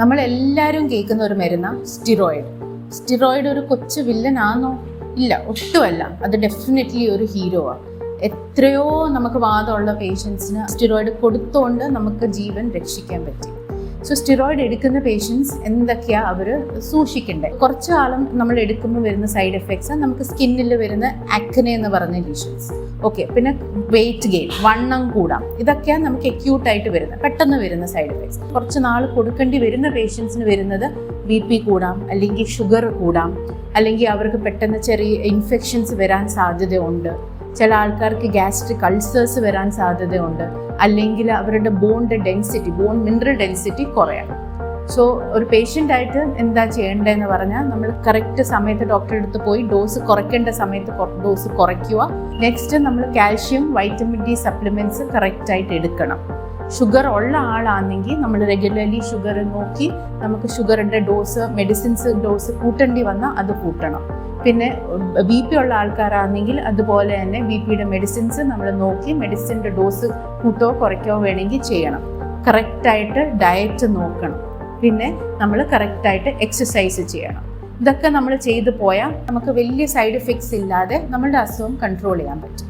നമ്മളെല്ലാവരും കേൾക്കുന്ന ഒരു മരുന്നാണ് സ്റ്റിറോയിഡ്. സ്റ്റിറോയിഡ് ഒരു കൊച്ചു വില്ലനാണോ? ഇല്ല, ഒട്ടുമല്ല. അത് ഡെഫിനറ്റ്ലി ഒരു ഹീറോ ആണ്. എത്രയോ നമുക്ക് വാദമുള്ള പേഷ്യൻസിന് സ്റ്റിറോയിഡ് കൊടുത്തുകൊണ്ട് നമുക്ക് ജീവൻ രക്ഷിക്കാൻ പറ്റി. സോ സ്റ്റിറോയിഡ് എടുക്കുന്ന പേഷ്യൻസ് എന്തൊക്കെയാണ് അവർ സൂക്ഷിക്കേണ്ടത്? കുറച്ച് കാലം നമ്മൾ എടുക്കുമ്പോൾ വരുന്ന സൈഡ് എഫക്ട്സ് നമുക്ക് സ്കിന്നിൽ വരുന്ന ആക്നെ എന്ന് പറഞ്ഞ ലീഷൻസ്, ഓക്കെ. പിന്നെ വെയിറ്റ് ഗെയിൻ, വണ്ണം കൂടാം. ഇതൊക്കെയാണ് നമുക്ക് അക്യൂട്ടായിട്ട് വരുന്നത്, പെട്ടെന്ന് വരുന്ന സൈഡ് എഫക്ട്സ്. കുറച്ച് നാൾ കൊടുക്കേണ്ടി വരുന്ന പേഷ്യൻസിന് വരുന്നത് BP കൂടാം, അല്ലെങ്കിൽ ഷുഗർ കൂടാം, അല്ലെങ്കിൽ അവർക്ക് പെട്ടെന്ന് ചെറിയ ഇൻഫെക്ഷൻസ് വരാൻ സാധ്യതയുണ്ട്. ചില ആൾക്കാർക്ക് ഗ്യാസ്ട്രിക് അൾസേഴ്സ് വരാൻ സാധ്യതയുണ്ട്, അല്ലെങ്കിൽ അവരുടെ ബോണിൻ്റെ ഡെൻസിറ്റി, ബോൺ മിനറൽ ഡെൻസിറ്റി കുറയാം. സോ ഒരു പേഷ്യൻ്റായിട്ട് എന്താ ചെയ്യേണ്ടതെന്ന് പറഞ്ഞാൽ നമ്മൾ കറക്റ്റ് സമയത്ത് ഡോക്ടറെ അടുത്ത് പോയി ഡോസ് കുറയ്ക്കേണ്ട സമയത്ത് ഡോസ് കുറയ്ക്കുക. നെക്സ്റ്റ് നമ്മൾ കാൽഷ്യം, വൈറ്റമിൻ D സപ്ലിമെൻറ്റ്സ് കറക്റ്റായിട്ട് എടുക്കണം. ഷുഗർ ഉള്ള ആളാണെങ്കിൽ നമ്മൾ റെഗുലർലി ഷുഗർ നോക്കി നമുക്ക് ഷുഗറിൻ്റെ ഡോസ്, മെഡിസിൻസ് ഡോസ് കൂട്ടേണ്ടി വന്നാൽ അത് കൂട്ടണം. പിന്നെ BP ഉള്ള ആൾക്കാരാണെങ്കിൽ അതുപോലെ തന്നെ BPയുടെ മെഡിസിൻസ് നമ്മൾ നോക്കി മെഡിസിൻ്റെ ഡോസ് കൂട്ടോ കുറയ്ക്കോ വേണമെങ്കിൽ ചെയ്യണം. കറക്റ്റായിട്ട് ഡയറ്റ് നോക്കണം. പിന്നെ നമ്മൾ കറക്റ്റായിട്ട് എക്സസൈസ് ചെയ്യണം. ഇതൊക്കെ നമ്മൾ ചെയ്തു പോയാൽ നമുക്ക് വലിയ സൈഡ് എഫക്ട്സ് ഇല്ലാതെ നമ്മളുടെ അസുഖം കൺട്രോൾ ചെയ്യാൻ പറ്റും.